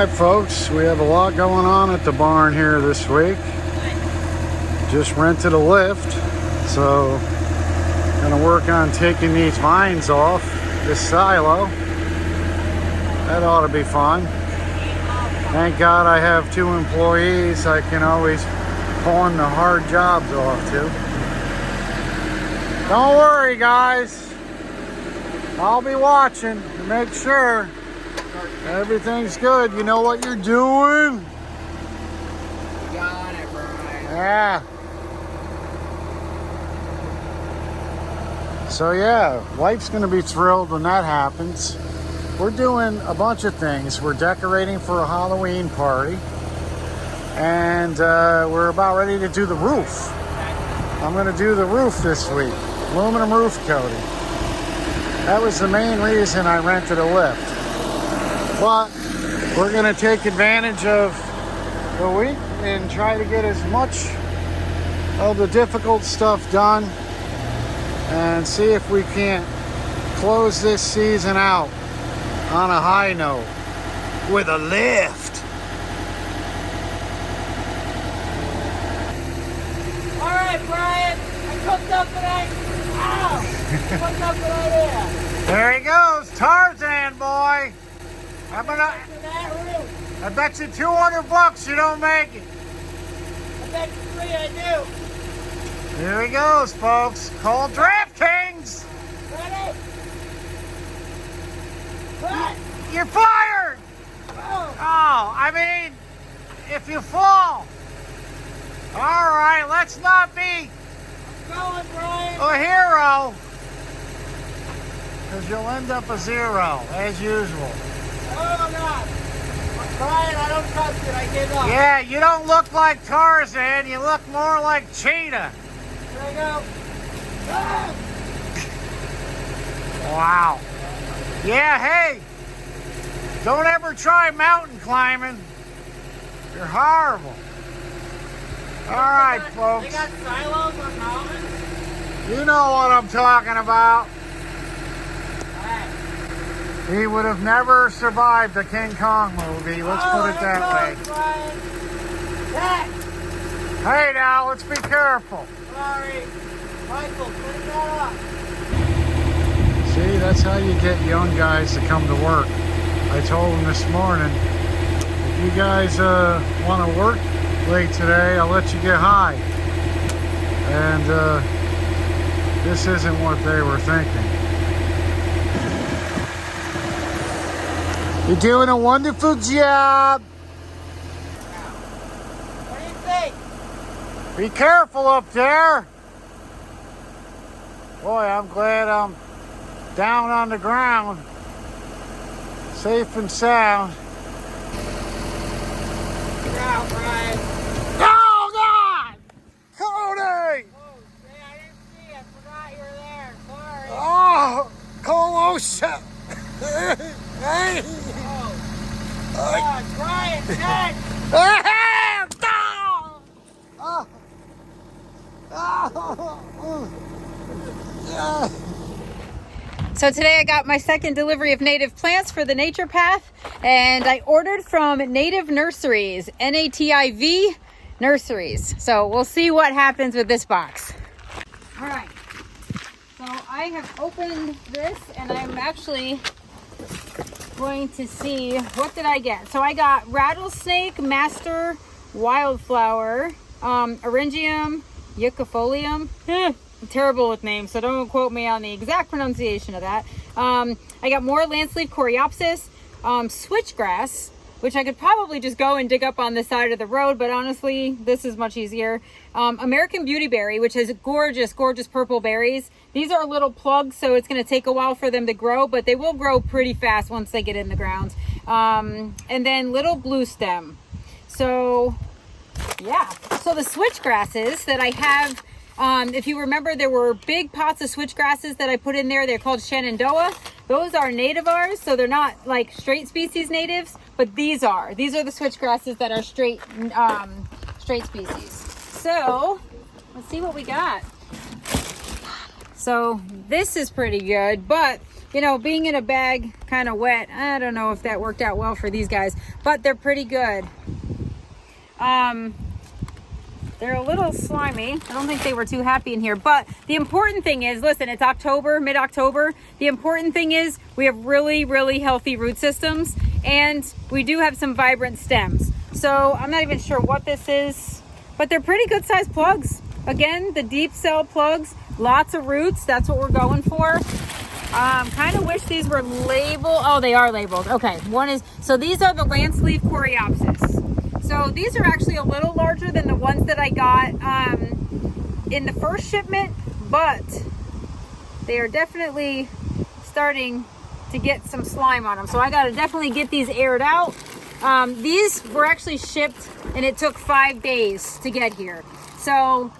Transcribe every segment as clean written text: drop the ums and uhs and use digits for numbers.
Alright folks, we have a lot going on at the barn here this week. Just rented a lift, so gonna work on taking these vines off this silo. That ought to be fun. Thank God I have 2 employees I can always pawn the hard jobs off to. Don't worry guys, I'll be watching to make sure everything's good. You know what you're doing? Got it, Brian. Yeah. So yeah, wife's gonna be thrilled when that happens. We're doing a bunch of things. We're decorating for a Halloween party. And we're about ready to do the roof. I'm gonna do the roof this week. Aluminum roof coating. That was the main reason I rented a lift. But we're gonna take advantage of the week and try to get as much of the difficult stuff done and see if we can't close this season out on a high note with a lift. All right, Brian. I cooked up cooked up an idea. There he goes, Tarzan boy. I bet you $200 you don't make it. I bet you 3 I do. Here he goes, folks. Call DraftKings. Ready? What? You're fired. Oh, I mean, if you fall. All right, let's not be I'm going, Brian. a hero. Because you'll end up a 0, as usual. Oh, God. Brian, I don't trust it. I give up. Yeah, you don't look like Tarzan. You look more like Cheetah. Here I go. Ah! Wow. Yeah, hey. Don't ever try mountain climbing. You're horrible. All right, folks. They got silos on mountains? You know what I'm talking about. Hey. He would have never survived the King Kong movie. Let's put it that way. Hey, now, let's be careful. Sorry. Michael, clean that up. See, that's how you get young guys to come to work. I told them this morning, if you guys want to work late today, I'll let you get high. And this isn't what they were thinking. You're doing a wonderful job. What do you think? Be careful up there. Boy, I'm glad I'm down on the ground, safe and sound. Get out, Brian. Oh, God! Cody! Oh, yeah, I didn't see. I forgot you were there. Sorry. Oh, Colosha! Hey! Oh. God, Brian, Ted! So today I got my second delivery of native plants for the Nature Path, and I ordered from Native Nurseries, Nativ Nurseries. So we'll see what happens with this box. All right, so I have opened this and I'm actually going to see, what did I get? So I got Rattlesnake Master Wildflower, Eryngium Eucifolium. I'm terrible with names, so don't quote me on the exact pronunciation of that. I got more Lanceleaf Coreopsis, Switchgrass, which I could probably just go and dig up on the side of the road, but honestly, this is much easier. American Beautyberry, which has gorgeous, gorgeous purple berries. These are little plugs, so it's going to take a while for them to grow, but they will grow pretty fast once they get in the ground. And then Little Blue Stem. So, yeah. So the switchgrasses that I have, if you remember, there were big pots of switchgrasses that I put in there. They're called Shenandoah. Those are nativars, so they're not like straight species natives, but these are. These are the switchgrasses that are straight species. So let's see what we got. So this is pretty good, but you know, being in a bag kind of wet, I don't know if that worked out well for these guys, but they're pretty good. They're a little slimy. I don't think they were too happy in here, but the important thing is, listen, it's October, mid-October. The important thing is we have really, really healthy root systems, and we do have some vibrant stems. So I'm not even sure what this is, but they're pretty good sized plugs. Again, the deep cell plugs, lots of roots. That's what we're going for. Kind of wish these were labeled. Oh, they are labeled. Okay, one is, so these are the lance leaf coreopsis. So these are actually a little larger than the ones that I got in the first shipment, but they are definitely starting to get some slime on them. So I got to definitely get these aired out. These were actually shipped and it took 5 days to get here. So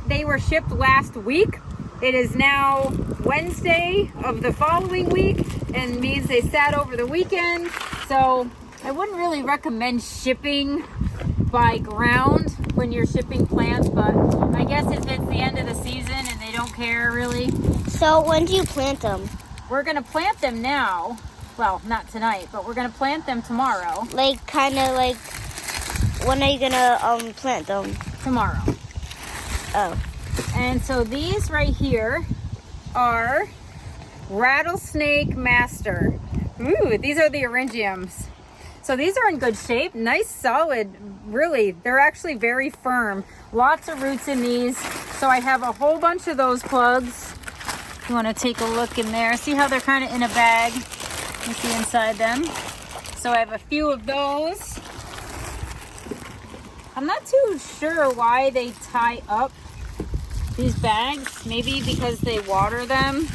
they were shipped last week. It is now Wednesday of the following week and means they sat over the weekend. So I wouldn't really recommend shipping by ground when you're shipping plants, but I guess if it's the end of the season and they don't care really. So when do you plant them? We're gonna plant them now. Well, not tonight, but we're gonna plant them tomorrow. Like, kind of like, when are you gonna plant them? Tomorrow. Oh. And so these right here are Rattlesnake Master. Ooh, these are the Eryngiums. So these are in good shape, nice, solid, really. They're actually very firm. Lots of roots in these. So I have a whole bunch of those plugs. You want to take a look in there. See how they're kind of in a bag? You see inside them. So I have a few of those. I'm not too sure why they tie up these bags. Maybe because they water them.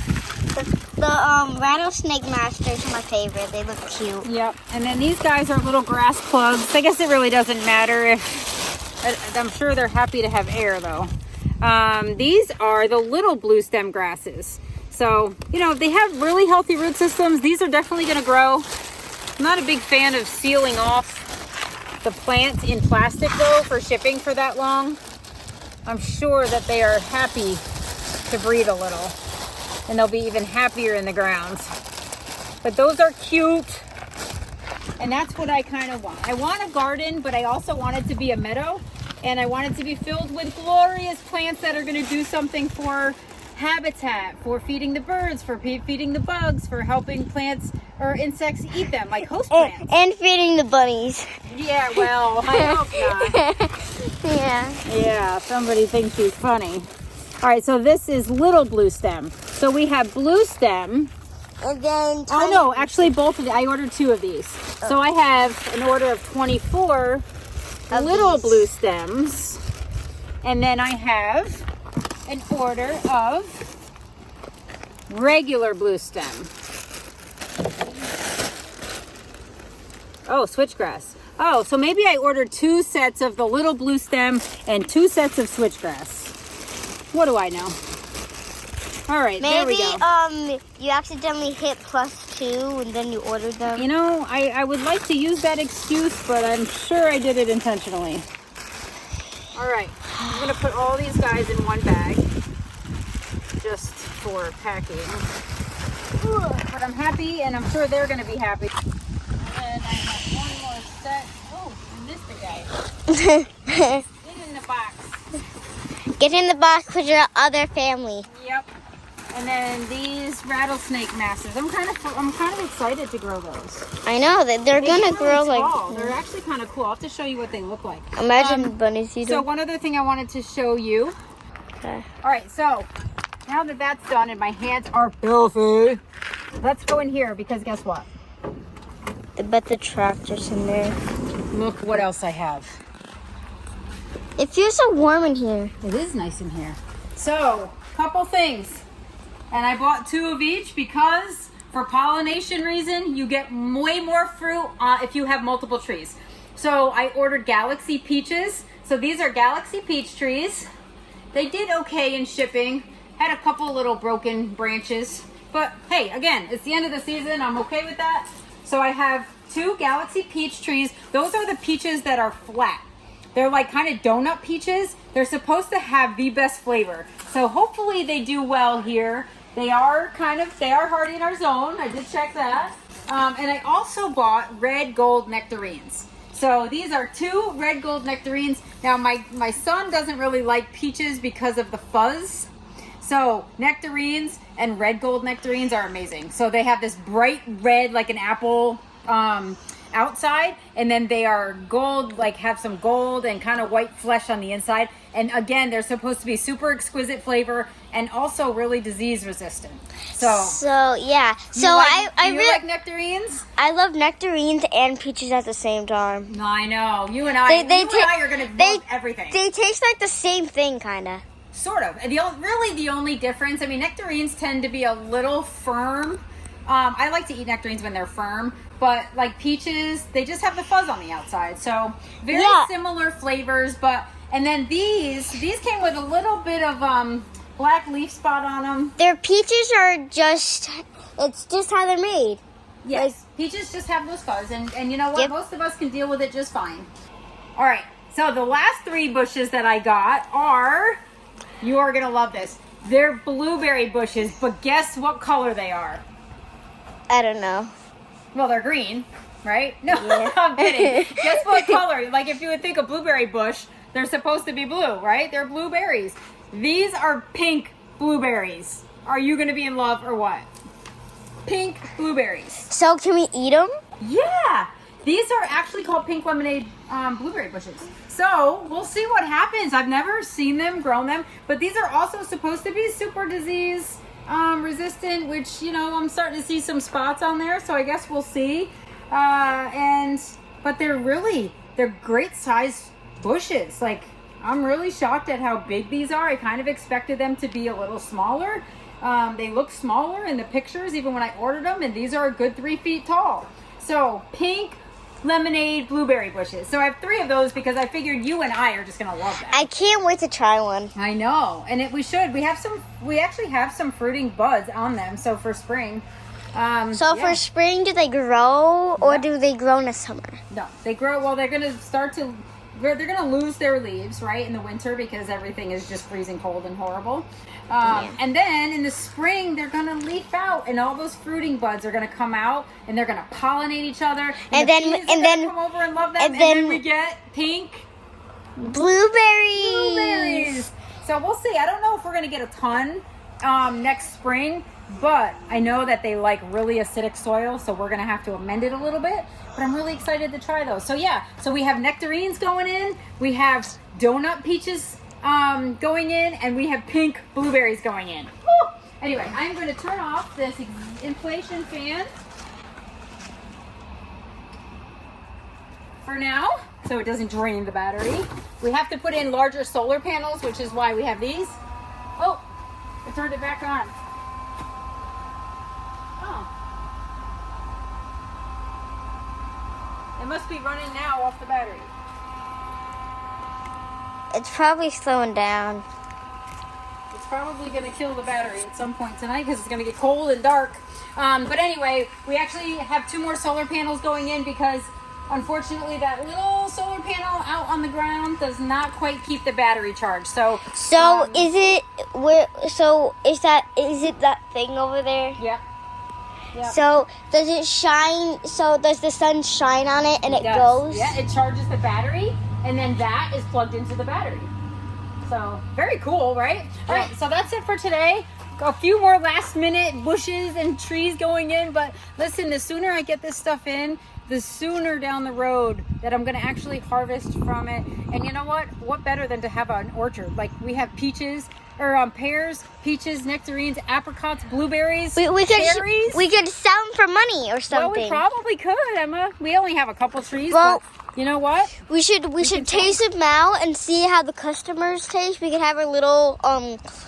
The Rattlesnake Masters are my favorite. They look cute. Yep. And then these guys are little grass plugs. I guess it really doesn't matter if, I'm sure they're happy to have air though. These are the little blue stem grasses. So, you know, if they have really healthy root systems, these are definitely going to grow. I'm not a big fan of sealing off the plant in plastic though for shipping for that long. I'm sure that they are happy to breathe a little, and they'll be even happier in the ground. But those are cute, and that's what I kind of want. I want a garden, but I also want it to be a meadow, and I want it to be filled with glorious plants that are going to do something for habitat, for feeding the birds, for feeding the bugs, for helping plants or insects eat them, like host plants. And feeding the bunnies. Yeah, well, I hope not. Yeah, somebody thinks he's funny. All right, so this is little blue stem. So we have blue stem. And then... Oh, no, actually both of them. I ordered 2 of these. So I have an order of 24 little blue stems. And then I have an order of regular blue stem. Oh, switchgrass. Oh, so maybe I ordered 2 sets of the little blue stem and 2 sets of switchgrass. What do I know? All right, there we go. Maybe you accidentally hit +2 and then you ordered them. You know, I would like to use that excuse, but I'm sure I did it intentionally. All right, I'm gonna put all these guys in one bag just for packing. But I'm happy, and I'm sure they're gonna be happy. And then I have one more set. Oh, I missed the guy. Get in the box. Get in the box with your other family. Yep. And then these rattlesnake masters. I'm kind of excited to grow those. I know that they're gonna grow really like. tall. They're actually kind of cool. I'll have to show you what they look like. Imagine bunnies eat So them. one other thing I wanted to show you. Okay. All right, so now that that's done and my hands are filthy, let's go in here because guess what? I bet the tractor's in there. Look what else I have. It feels so warm in here. It is nice in here. So, couple things. And I bought 2 of each because for pollination reason, you get way more fruit if you have multiple trees. So I ordered Galaxy Peaches. So these are Galaxy Peach trees. They did okay in shipping. Had a couple little broken branches. But hey, again, it's the end of the season. I'm okay with that. So I have 2 Galaxy Peach trees. Those are the peaches that are flat. They're like kind of donut peaches. They're supposed to have the best flavor. So hopefully they do well here. They are hardy in our zone. I did check that. And I also bought red gold nectarines. So these are 2 red gold nectarines. Now my son doesn't really like peaches because of the fuzz. So nectarines and red gold nectarines are amazing. So they have this bright red, like an apple outside, and then they are gold, like have some gold and kind of white flesh on the inside. And again, they're supposed to be super exquisite flavor and also really disease resistant. So yeah. So I really like nectarines. I love nectarines and peaches at the same time. No, I know. You and I are gonna love everything. They taste like the same thing, kind of. Sort of. And the only difference, I mean, nectarines tend to be a little firm. I like to eat nectarines when they're firm, but like peaches, they just have the fuzz on the outside. So very similar flavors, and then these came with a little bit of black leaf spot on them. Their peaches are it's just how they're made. Yes, peaches just have those fuzz, and you know what? Most of us can deal with it just fine. All right, so the last 3 bushes that I got are, you are gonna love this. They're blueberry bushes, but guess what color they are? I don't know. Well, they're green, right? No, I'm kidding. Guess what color? Like if you would think a blueberry bush, they're supposed to be blue, right? They're blueberries. These are pink blueberries. Are you going to be in love or what? Pink blueberries. So can we eat them? Yeah. These are actually called pink lemonade blueberry bushes. So we'll see what happens. I've never seen them, grown them, but these are also supposed to be super disease resistant, which, you know, I'm starting to see some spots on there, so I guess we'll see. But they're great sized bushes. Like, I'm really shocked at how big these are. I kind of expected them to be a little smaller. They look smaller in the pictures, even when I ordered them, and these are a good 3 feet tall. So pink lemonade blueberry bushes. So I have 3 of those because I figured you and I are just gonna love that. I can't wait to try one. I know, and we should. We actually have some fruiting buds on them. So for spring. For spring, do they grow or do they grow in the summer? No, they grow. Well, they're gonna they're gonna lose their leaves right in the winter because everything is just freezing cold and horrible. And then in the spring, they're gonna leaf out, and all those fruiting buds are gonna come out, and they're gonna pollinate each other. And then come over and love them. And then we get pink blueberries. So we'll see. I don't know if we're gonna get a ton next spring, but I know that they like really acidic soil, so we're gonna have to amend it a little bit. But I'm really excited to try those. So so we have nectarines going in, we have donut peaches going in, and we have pink blueberries going in. Woo! Anyway, I'm going to turn off this inflation fan for now, so it doesn't drain the battery. We have to put in larger solar panels, which is why we have these. Oh, I turned it back on. Oh. It must be running now off the battery. It's probably slowing down. It's probably going to kill the battery at some point tonight because it's going to get cold and dark. But anyway, we actually have 2 more solar panels going in because unfortunately that little solar panel out on the ground does not quite keep the battery charged. So is it that thing over there? Yeah. Yep. So does it shine? So does the sun shine on it and it goes? Yeah, it charges the battery, and then that is plugged into the battery. So very cool, right? All right, so that's it for today. A few more last minute bushes and trees going in, but listen, the sooner I get this stuff in, the sooner down the road that I'm going to actually harvest from it. And you know what? What better than to have an orchard? Like we have peaches, or pears, peaches, nectarines, apricots, blueberries, cherries. We could sell them for money or something. Well, we probably could, Emma. We only have a couple trees, but you know what? We should taste them out and see how the customers taste. We could have a little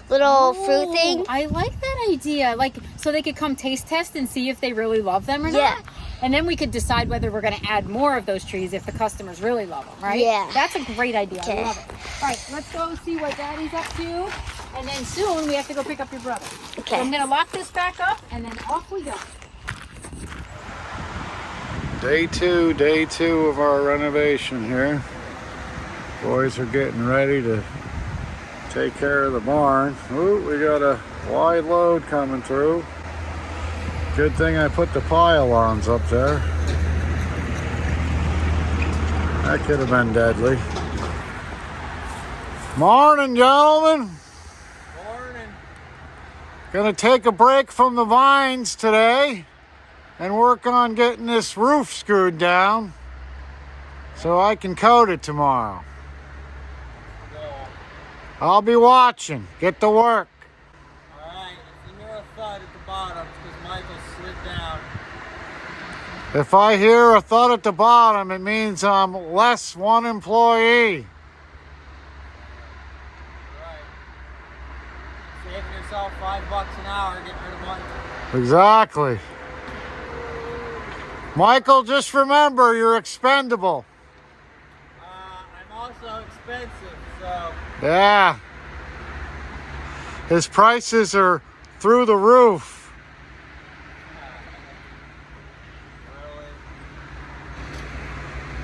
fruit thing. I like that idea. Like, so they could come taste test and see if they really love them or not. And then we could decide whether we're going to add more of those trees if the customers really love them, right? Yeah. That's a great idea. I love it. All right, let's go see what Daddy's up to. And then soon we have to go pick up your brother. Okay. So I'm going to lock this back up, and then off we go. Day two of our renovation here. Boys are getting ready to take care of the barn. Ooh, we got a wide load coming through. Good thing I put the pylons up there. That could have been deadly. Morning, gentlemen. Morning. Gonna take a break from the vines today and work on getting this roof screwed down so I can coat it tomorrow. I'll be watching. Get to work. Alright, if you hear a thud at the bottom, it's because Michael slid down. If I hear a thud at the bottom, it means I'm less one employee. Right. Saving yourself $5 an hour, getting rid of Michael. Exactly. Michael, just remember, you're expendable. I'm also expensive, so... Yeah. His prices are through the roof.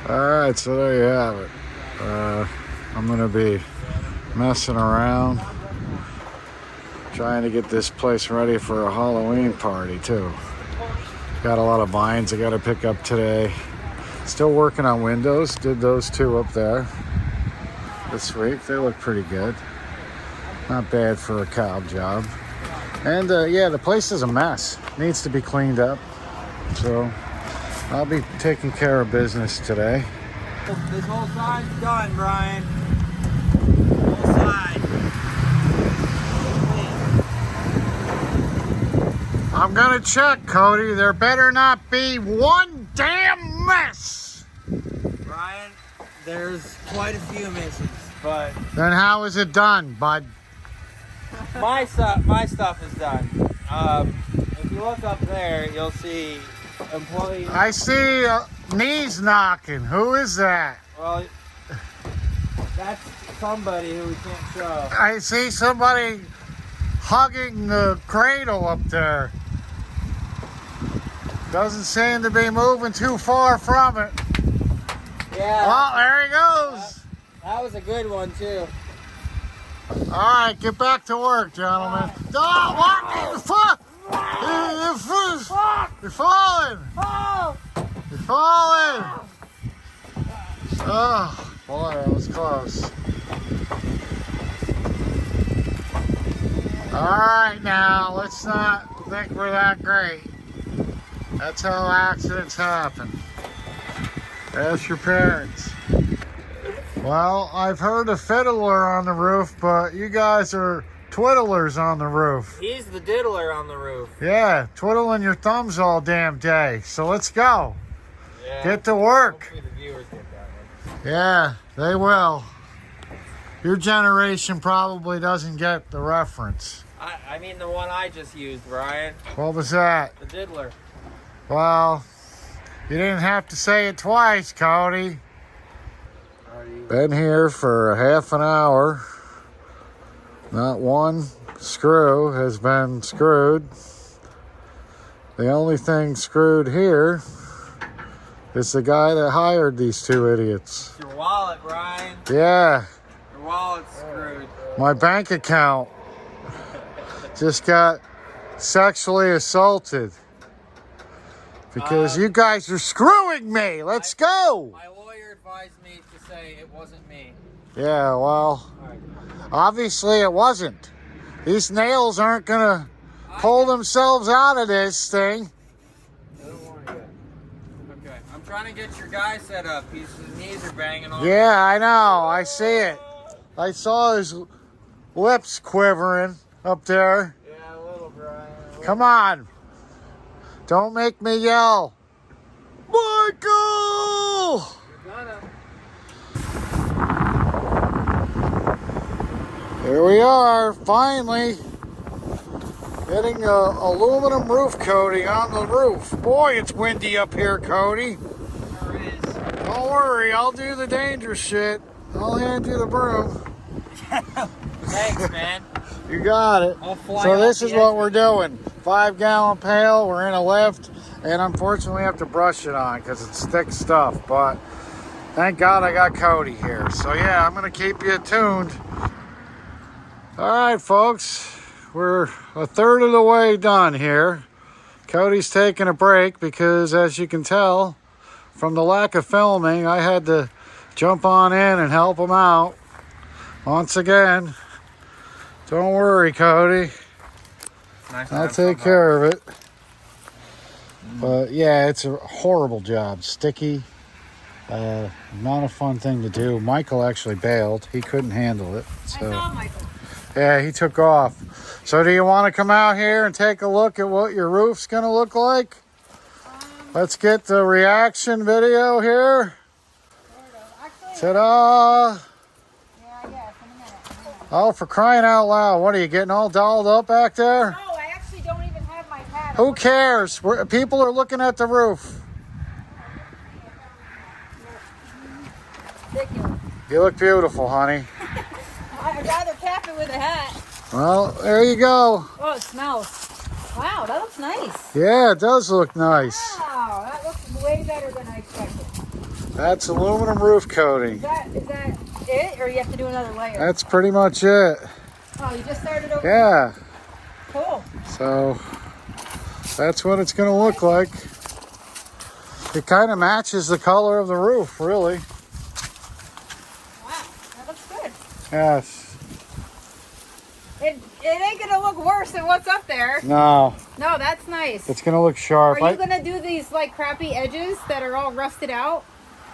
Really? All right, so there you have it. I'm gonna be messing around, trying to get this place ready for a Halloween party too. Got a lot of vines I gotta pick up today. Still working on windows. Did those two up there this week. They look pretty good. Not bad for a cob job. And yeah, the place is a mess. Needs to be cleaned up. So I'll be taking care of business today. This whole side's done, Brian. Whole side. I'm gonna check, Cody. There better not be one damn mess. Brian, there's quite a few misses, but Then how is it done, bud? my stuff is done. If you look up there, you'll see employees. I see knees knocking. Who is that? Well, that's somebody who we can't show. I see somebody hugging the cradle up there. Doesn't seem to be moving too far from it. Yeah. Oh, there he goes. That was a good one too. All right, get back to work, gentlemen. Oh, what? You're falling. You're falling. Oh, boy, that was close. All right, now, let's not think we're that great. That's how accidents happen. Ask your parents. Well, I've heard a fiddler on the roof, but you guys are twiddlers on the roof. He's the diddler on the roof. Yeah, twiddling your thumbs all damn day. So let's go. Yeah. Get to work. Hopefully the viewers get that one. Yeah, they will. Your generation probably doesn't get the reference. I mean the one I just used, Brian. What was that? The diddler. Well, you didn't have to say it twice, Cody. Been here for a half an hour. Not one screw has been screwed. The only thing screwed here is the guy that hired these two idiots. It's your wallet, Brian. Yeah, Your wallet's screwed. my bank account just got sexually assaulted because you guys are screwing me. Let's go. My lawyer advised me to say it wasn't me. Yeah, well, obviously it wasn't. These nails aren't gonna pull themselves out of this thing. I don't want to yet. Okay, I'm trying to get your guy set up. His knees are banging on. Yeah, I know. I see it. I saw his lips quivering up there. Yeah, a little, Brian. Come on. Don't make me yell. Michael! Here we are, finally. Getting a aluminum roof coating on the roof. Boy, it's windy up here, Cody. Sure is. Don't worry, I'll do the dangerous shit. I'll hand you the broom. Thanks, man. You got it. I'll fly So off this the is what edge. we're doing. 5-gallon pail, we're in a lift, and unfortunately we have to brush it on because it's thick stuff, but thank God I got Cody here. So yeah, I'm gonna keep you tuned. All right, folks, we're a third of the way done here. Cody's taking a break because, as you can tell from the lack of filming, I had to jump on in and help him out once again. Don't worry, Cody. I'll take care of it. But yeah, it's a horrible job. Sticky. Not a fun thing to do. Michael actually bailed. He couldn't handle it. So. I saw Michael. Yeah, he took off. So do you want to come out here and take a look at what your roof's going to look like? Let's get the reaction video here. Actually, Ta-da! yeah, I guess. In a minute. Oh, for crying out loud. What, are you getting all dolled up back there? No, I actually don't even have my pad. Who cares? People are looking at the roof. Ridiculous. You look beautiful, honey. I'd rather cap it with a hat. Well, there you go. Oh, it smells. Wow, that looks nice. Yeah, it does look nice. Wow, that looks way better than I expected. That's aluminum roof coating. Is that it, or you have to do another layer? That's pretty much it. Oh, you just started over? Yeah. Cool. So that's what it's going to look like. It kind of matches the color of the roof, really. Wow, that looks good. Yes. It ain't gonna look worse than what's up there. No, No, that's nice. it's going to look sharp. Are you gonna do these like crappy edges that are all rusted out?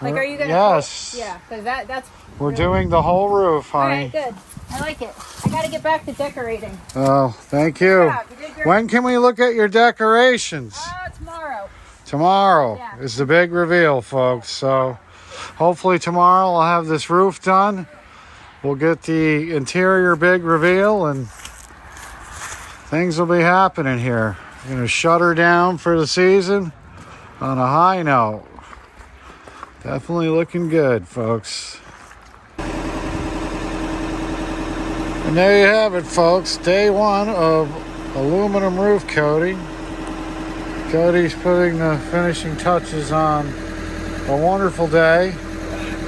Like, are you gonna? Yes. Yeah, because that's. We're really- doing the whole roof, All honey. right, good. I like it. I gotta get back to decorating. Oh, thank you. Yeah, you did great. When can we look at your decorations? Tomorrow. Tomorrow Yeah. is the big reveal, folks. So hopefully tomorrow I'll have this roof done. We'll get the interior big reveal and things will be happening here. We're going to shut her down for the season on a high note. Definitely looking good, folks. And there you have it, folks. Day one of aluminum roof coating. Cody's putting the finishing touches on a wonderful day.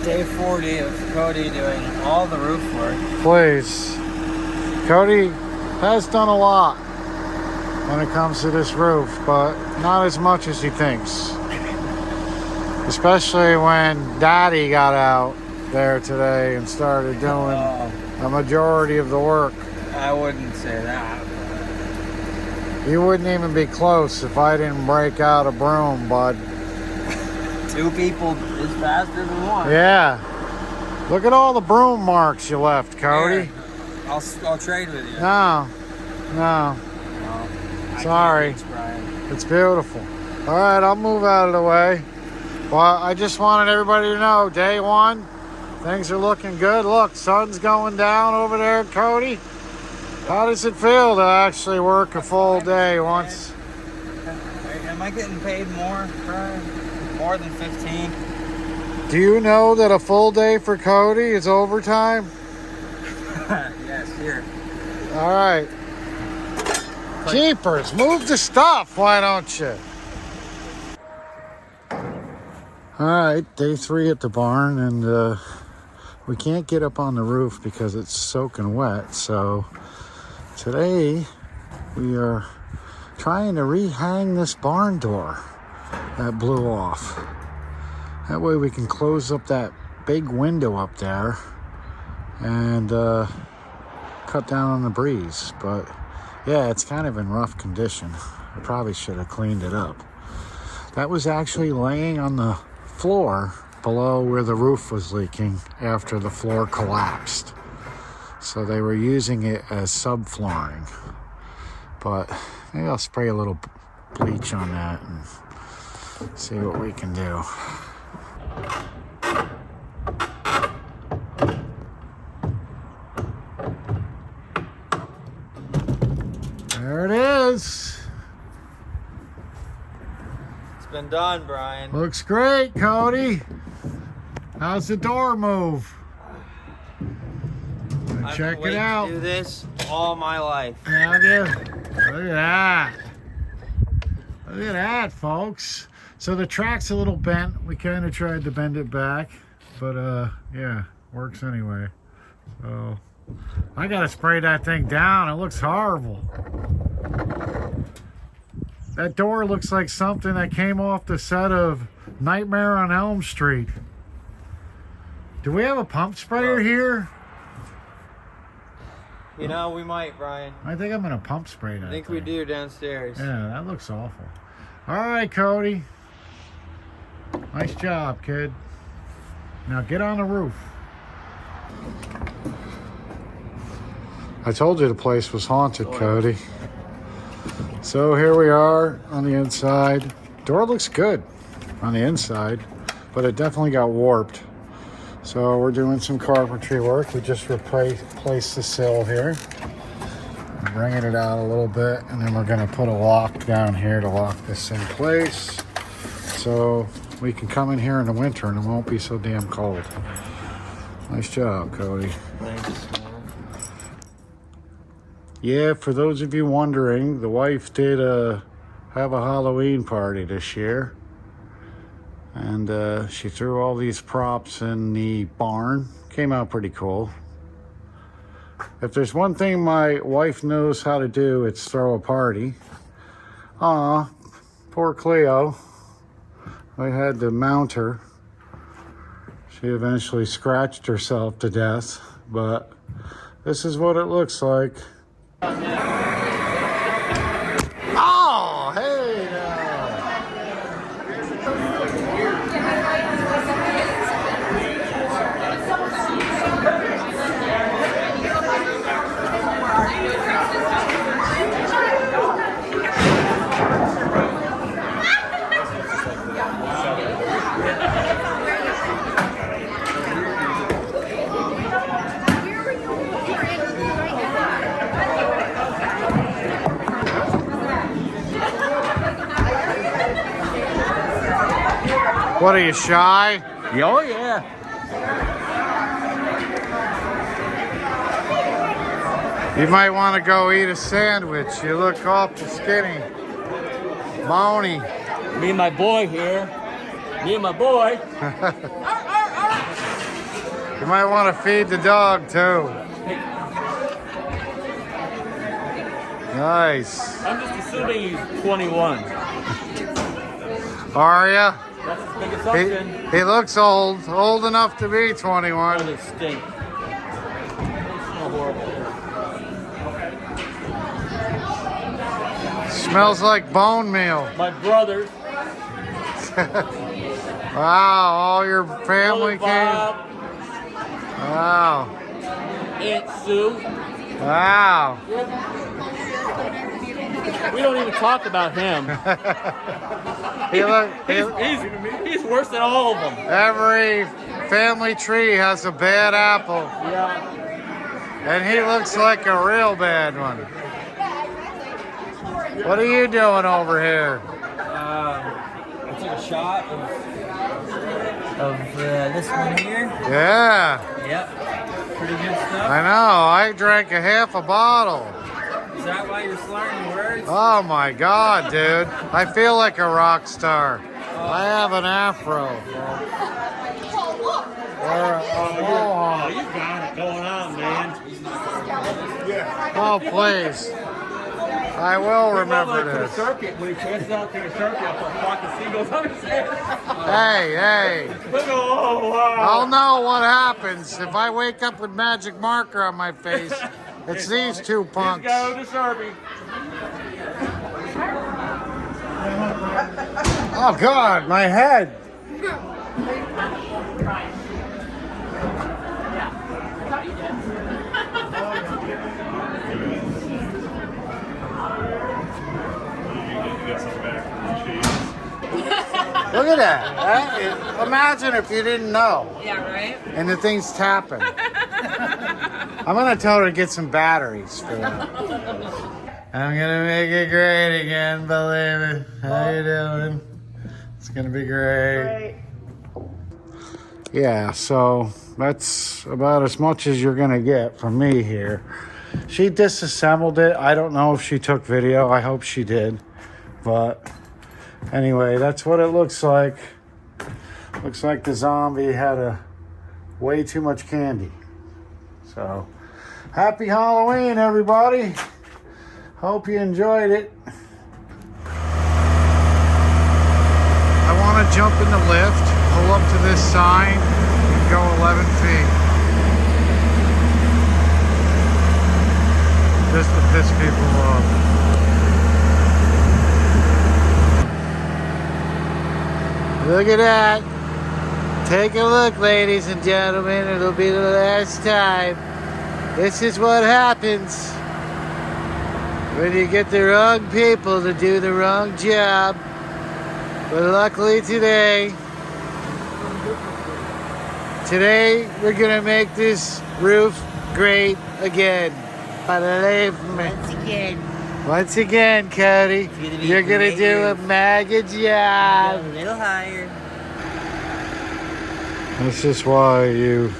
Day 40 of Cody doing all the roof work. Please. Cody has done a lot when it comes to this roof, but not as much as he thinks. Especially when Daddy got out there today and started doing a majority of the work. I wouldn't say that. You wouldn't even be close if I didn't break out a broom, bud. Two people is faster than one. Yeah. Look at all the broom marks you left, Cody. Yeah. I'll trade with you. No. No, I Sorry. can't reach, Brian. It's beautiful. All right, I'll move out of the way. Well, I just wanted everybody to know, day one, things are looking good. Look, sun's going down over there, Cody. How does it feel to actually work a full day once? Am I getting paid more, Brian? More than 15? Do you know that a full day for Cody is overtime? Yes, here. All right. Jeepers, move the stuff, why don't you? All right, day 3 at the barn, and we can't get up on the roof because it's soaking wet. So today we are trying to rehang this barn door that blew off. That way we can close up that big window up there and cut down on the breeze. But yeah, it's kind of in rough condition. I probably should have cleaned it up. That was actually laying on the floor below where the roof was leaking after the floor collapsed. So they were using it as subflooring. But maybe I'll spray a little bleach on that and see what we can do. There it is. It's been done, Brian. Looks great, Cody. How's the door move? I've Check been it waiting out. to do this all my life. Have you? Look at that. Look at that, folks. So the track's a little bent. We kind of tried to bend it back, but yeah, works anyway. So I gotta spray that thing down. It looks horrible. That door looks like something that came off the set of Nightmare on Elm Street. Do we have a pump sprayer here? You know, we might, Brian. I think I'm gonna pump spray that I think thing. we do downstairs. Yeah, that looks awful. All right, Cody. Nice job, kid. Now get on the roof. I told you the place was haunted, Cody. So here we are on the inside. Door looks good on the inside, but it definitely got warped. So we're doing some carpentry work. We just replaced the sill here. I'm bringing it out a little bit, and then we're gonna put a lock down here to lock this in place. So we can come in here in the winter and it won't be so damn cold. Nice job, Cody. Thanks. Yeah, for those of you wondering, the wife did have a Halloween party this year. And she threw all these props in the barn. Came out pretty cool. If there's one thing my wife knows how to do, it's throw a party. Aw, poor Cleo. I had to mount her. She eventually scratched herself to death, but this is what it looks like. Oh, hey now. What are you, shy? Oh, yeah. You might want to go eat a sandwich. You look awful skinny. Bony. Me and my boy here. Me and my boy. You might want to feed the dog, too. Nice. I'm just assuming he's 21. Are ya? That's a big assumption. He looks old enough to be 21. Oh, they stink. They smell horrible. Smells like bone meal. My brothers. Wow, all your family came. Bob, Wow. Aunt Sue. Wow. We don't even talk about him. He's worse than all of them. Every family tree has a bad apple, Yeah. and he looks like a real bad one. What are you doing over here? I took a shot of this one here. Yeah, Yep. Pretty good stuff. I know. I drank a half a bottle. Is that why you're slurring words? Oh my God, dude. I feel like a rock star. I have an afro. Oh, you got it going on, man. Oh, please. I will remember this. Circuit, when he passes out to the circuit, I'll put fucking seagulls on his head. Hey. Oh, wow. I'll know what happens if I wake up with magic marker on my face. It's these two punks. Go to Serby. Oh God, my head. Look at that. Imagine if you didn't know. Yeah, right? And the thing's tapping. I'm gonna tell her to get some batteries for that. I'm gonna make it great again, believe it. How you doing? It's gonna be great. Yeah, so that's about as much as you're gonna get from me here. She disassembled it. I don't know if she took video. I hope she did. But anyway, that's what it looks like. Looks like the zombie had way too much candy. So Happy Halloween, everybody. Hope you enjoyed it. I want to jump in the lift, pull up to this sign, and go 11 feet. Just to piss people off. Look at that. Take a look, ladies and gentlemen. It'll be the last time. This is what happens when you get the wrong people to do the wrong job. But luckily today we're gonna make this roof great again. Once again, Cody, you're gonna do a mega job. A little higher. This is why you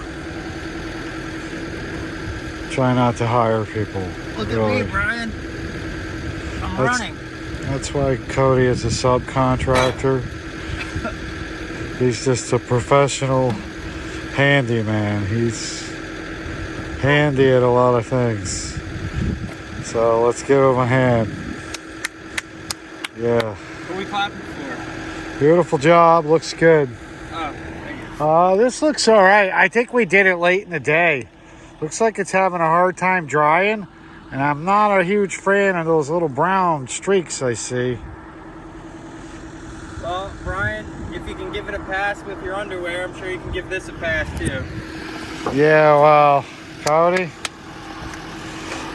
try not to hire people. Look really. at me, Brian. I'm running. That's why Cody is a subcontractor. He's just a professional handyman. He's handy at a lot of things. So let's give him a hand. Yeah. What are we clapping for? Beautiful job. Looks good. Oh, thank you. This looks all right. I think we did it late in the day. Looks like it's having a hard time drying. And I'm not a huge fan of those little brown streaks I see. Well, Brian, if you can give it a pass with your underwear, I'm sure you can give this a pass too. Yeah, well, Cody,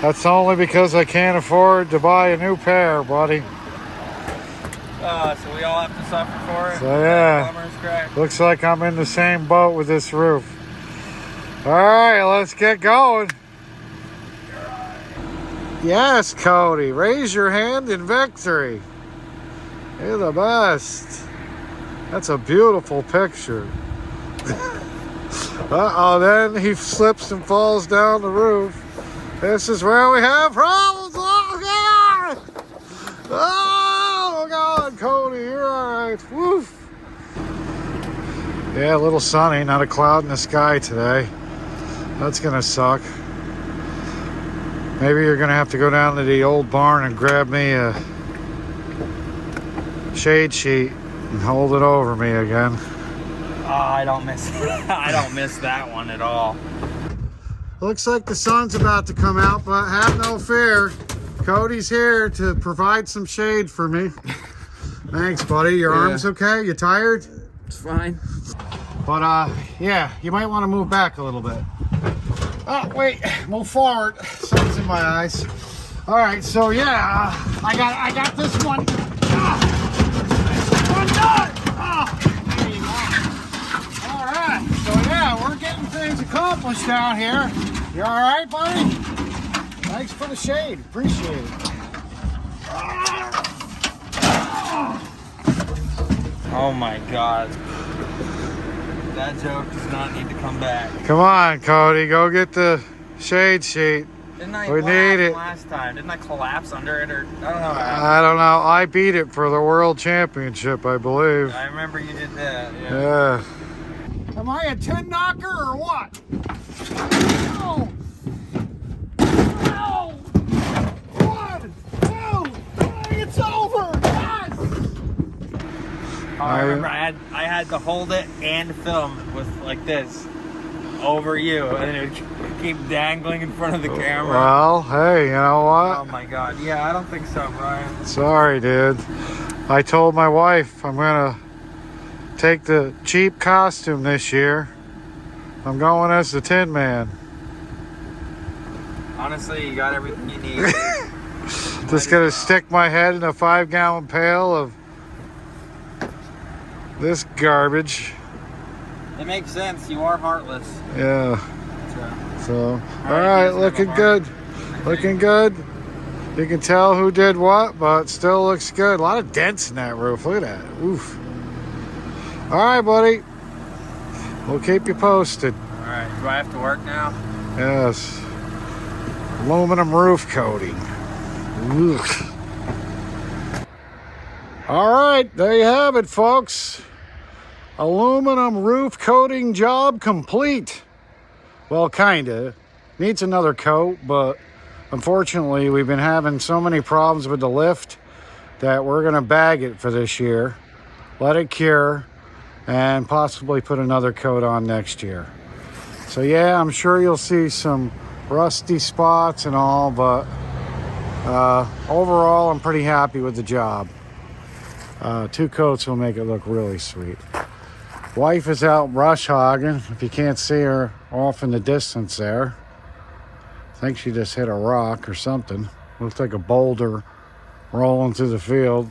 that's only because I can't afford to buy a new pair, buddy. So we all have to suffer for it? So yeah, Plumber's crack. looks like I'm in the same boat with this roof. All right, let's get going. Yes, Cody, raise your hand in victory. You're the best. That's a beautiful picture. Uh-oh, then he slips and falls down the roof. This is where we have problems. Oh, God! Oh, God, Cody, you're all right. Woof. Yeah, a little sunny, not a cloud in the sky today. That's going to suck. Maybe you're going to have to go down to the old barn and grab me a shade sheet and hold it over me again. Oh, I don't miss I don't miss that one at all. Looks like the sun's about to come out, but have no fear. Cody's here to provide some shade for me. Thanks, buddy. Your arm's okay? You tired? It's fine. But, yeah, you might want to move back a little bit. Oh, wait, move forward. Sun's in my eyes. All right, so yeah, I got this one. One done. There you go. All right, so yeah, we're getting things accomplished down here. You all right, buddy? Thanks for the shade. Appreciate it. Oh my God. That joke does not need to come back. Come on, Cody, go get the shade sheet. Didn't I We need it. last time? Didn't I collapse under it, or I don't know? I don't know. I beat it for the world championship, I believe. I remember you did that. Yeah. Am I a tin knocker or what? No! No! 1, 2, it's over! Yes! Oh, I remember I had to hold it and film with like this over you, and it would keep dangling in front of the camera. Well, hey, you know Oh what? my God! Yeah, I don't think so, Brian. Sorry, dude. I told my wife I'm gonna take the cheap costume this year. I'm going as the Tin Man. Honestly, you got everything you need. Just gonna stick my head in a 5-gallon pail of this garbage. It makes sense. You are heartless. Yeah. So, all you right, just have looking a heart. good. Looking good. You can tell who did what, but it still looks good. A lot of dents in that roof. Look at that. Oof. All right, buddy. We'll keep you posted. All right. Do I have to work now? Yes. Aluminum roof coating. Ugh. All right, there you have it, folks. Aluminum roof coating job complete. Well, kinda. Needs another coat, but unfortunately we've been having so many problems with the lift that we're gonna bag it for this year, let it cure, and possibly put another coat on next year. So yeah, I'm sure you'll see some rusty spots and all, but overall I'm pretty happy with the job. 2 coats will make it look really sweet. Wife is out brush hogging, if you can't see her off in the distance there. I think she just hit a rock or something. Looks like a boulder rolling through the field.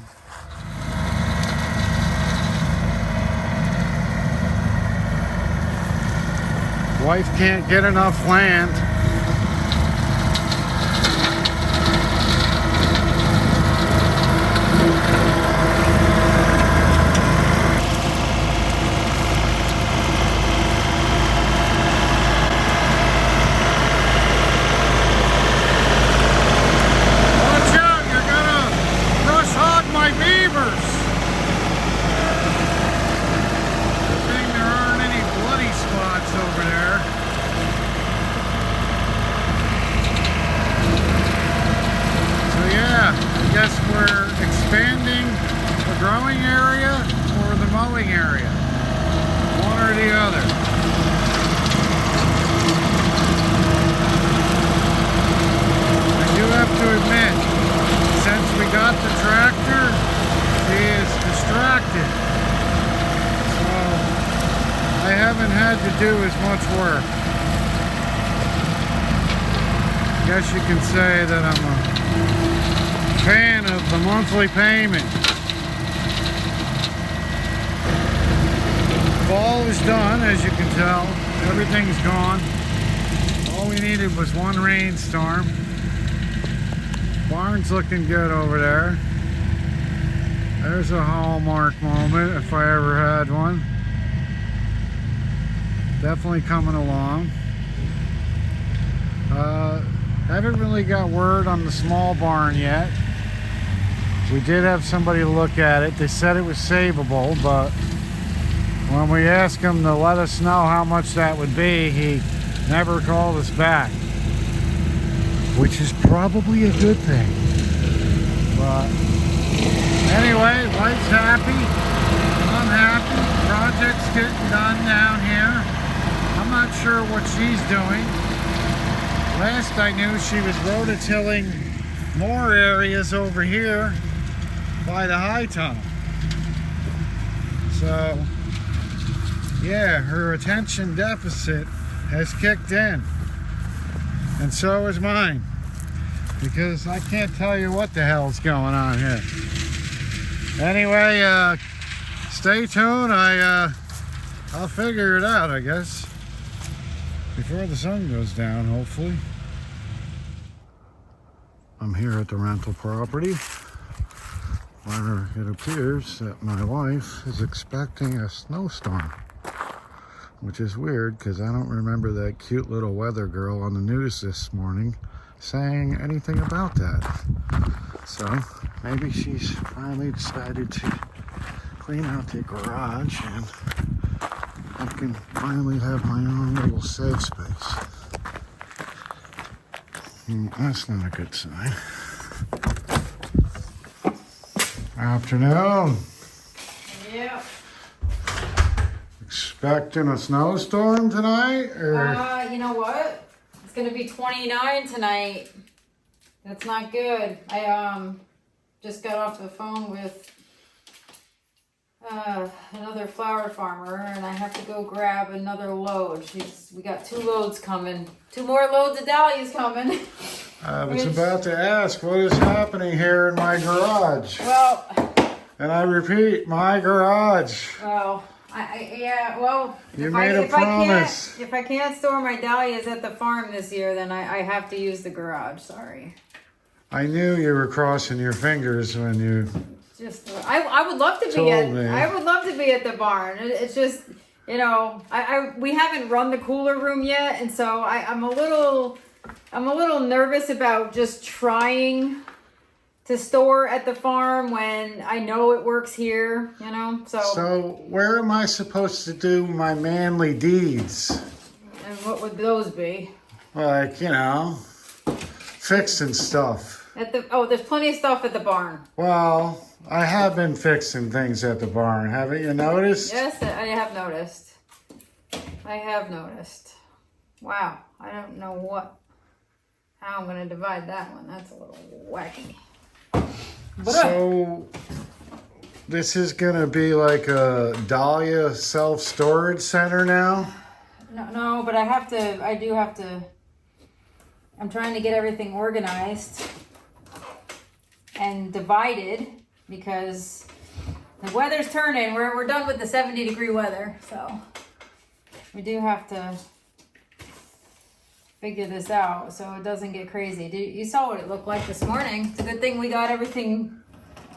Wife can't get enough land. Watch out, you're gonna brush hog my beavers. Good thing there aren't any bloody spots over there. So yeah, I guess we're expanding the growing area or the mowing area. One or the other. I do have to admit, since we got the tractor, she is distracted. So I haven't had to do as much work. I guess you can say that I'm a fan of the monthly payment. Fall is done, as you can tell. Everything's gone. All we needed was one rainstorm. Barn's looking good over there. There's a hallmark moment, if I ever had one. Definitely coming along. Haven't really got word on the small barn yet. We did have somebody look at it. They said it was savable, but when we asked him to let us know how much that would be, he never called us back, which is probably a good thing. But anyway, wife's happy. I'm happy. Project's getting done down here. I'm not sure what she's doing. Last I knew, she was rototilling more areas over here by the high tunnel. So yeah, her attention deficit has kicked in, and so is mine, because I can't tell you what the hell's going on here. Anyway, stay tuned. I'll figure it out, I guess, before the sun goes down, hopefully. I'm here at the rental property where it appears that my wife is expecting a snowstorm, which is weird because I don't remember that cute little weather girl on the news this morning saying anything about that. So maybe she's finally decided to clean out the garage and I can finally have my own little safe space. That's not a good sign. Afternoon. Yep. Expecting a snowstorm tonight? Or? You know what? It's gonna be 29 tonight. That's not good. I just got off the phone with another flower farmer, and I have to go grab another load. We got 2 loads coming. 2 more loads of dahlias coming. I was about to ask, what is happening here in my garage? Well, and I repeat, my garage. well, well, You made a promise. If I can't store my dahlias at the farm this year, then I have to use the garage. Sorry. I knew you were crossing your fingers when you Just, I would love to be I would love to be at the barn. It's just, you know, we haven't run the cooler room yet, and so I'm a little nervous about just trying to store at the farm when I know it works here, you know. So where am I supposed to do my manly deeds? And what would those be? Like, you know, fixing stuff. There's plenty of stuff at the barn. Well, I have been fixing things at the barn. Haven't you noticed? Yes, I have noticed. I have noticed. Wow, I don't know how I'm gonna divide that one. That's a little wacky. So, this is gonna be like a Dahlia self-storage center now? No, but I do have to, I'm trying to get everything organized and divided because the weather's turning. We're done with the 70-degree weather, so we do have to figure this out so it doesn't get crazy. You saw what it looked like this morning. It's a good thing we got everything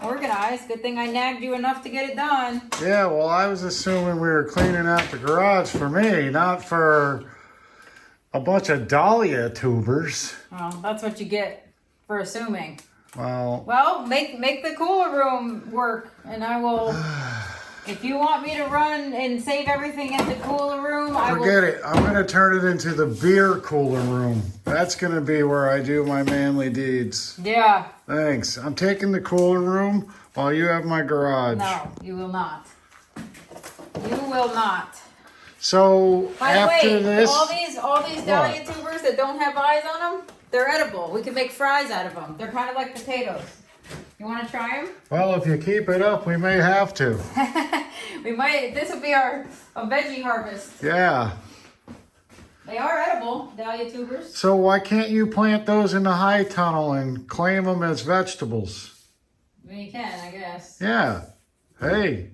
organized. Good thing I nagged you enough to get it done. Yeah, well, I was assuming we were cleaning out the garage for me, not for a bunch of Dahlia tubers. Well, that's what you get for assuming. Well, make the cooler room work, and I will. If you want me to run and save everything in the cooler room, I will. forget it. I'm going to turn it into the beer cooler room. That's going to be where I do my manly deeds. Yeah. Thanks. I'm taking the cooler room while you have my garage. No, you will not. You will not. So By the after way, this, all these Dahlia tubers that don't have eyes on them, they're edible. We can make fries out of them. They're kind of like potatoes. You want to try them? well, if you keep it up, we may have to. We might. This will be a veggie harvest. Yeah. They are edible, Dahlia tubers. So why can't you plant those in the high tunnel and claim them as vegetables? I mean, you can, I guess. Yeah. Hey,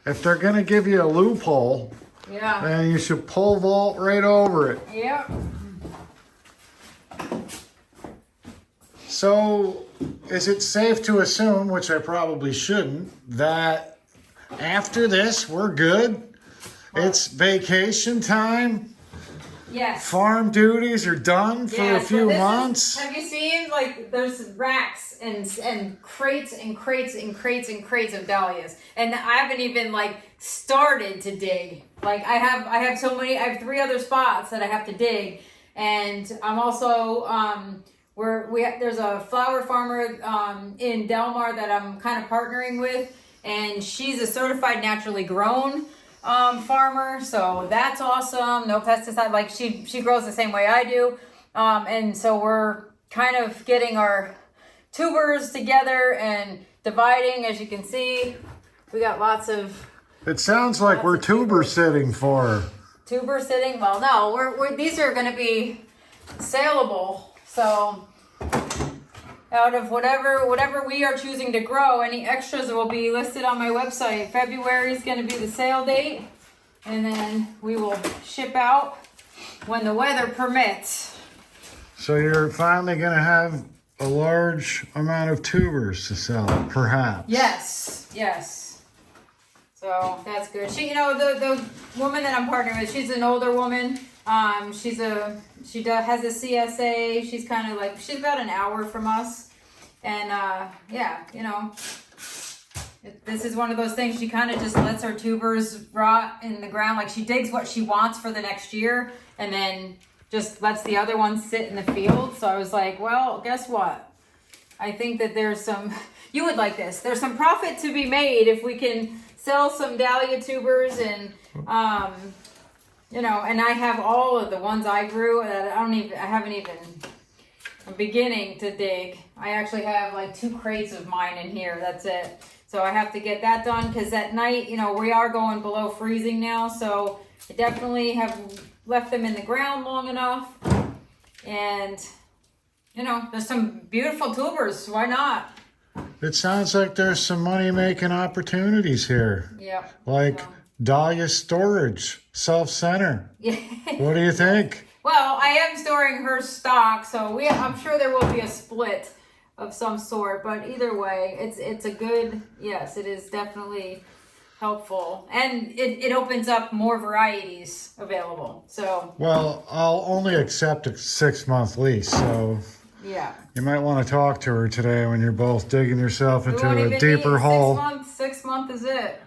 if they're going to give you a loophole, Yeah. then you should pole vault right over it. Yep. So, is it safe to assume, which I probably shouldn't, that after this we're good? It's vacation time. Yes. Farm duties are done for a few months. Have you seen, like, there's racks and crates and crates and crates and crates of dahlias, and I haven't even like started to dig. Like I have so many. I have 3 other spots that I have to dig, and I'm also there's a flower farmer in Delmar that I'm kind of partnering with, and she's a certified naturally grown farmer, so that's awesome. No pesticide. Like she grows the same way I do, and so we're kind of getting our tubers together and dividing. As you can see, we got lots of. It sounds like we're tuber sitting for her. Tuber sitting? Well, no, we're these are going to be saleable. So out of whatever we are choosing to grow, any extras will be listed on my website. February is going to be the sale date, and then we will ship out when the weather permits. So you're finally going to have a large amount of tubers to sell, perhaps. Yes. So that's good. She, the woman that I'm partnering with, she's an older woman. She has a CSA. She's kind of like, she's about an hour from us. And this is one of those things, she kind of just lets her tubers rot in the ground. Like she digs what she wants for the next year and then just lets the other ones sit in the field. So I was like, well, guess what? I think that you would like this. There's some profit to be made if we can sell some Dahlia tubers and, and I have all of the ones I grew that I'm beginning to dig. I actually have like 2 crates of mine in here. That's it. So I have to get that done because at night, we are going below freezing now. So I definitely have left them in the ground long enough. And, there's some beautiful tubers. Why not? It sounds like there's some money-making opportunities here. Yep. Like Dahlia storage, self-center. Yeah. What do you think? Well, I am storing her stock, so I'm sure there will be a split of some sort. But either way, it's a good, yes, it is definitely helpful. And it opens up more varieties available. So. Well, I'll only accept a 6-month lease, so. Yeah. You might want to talk to her today when you're both digging yourself into won't a even deeper need hole. 6 months is it.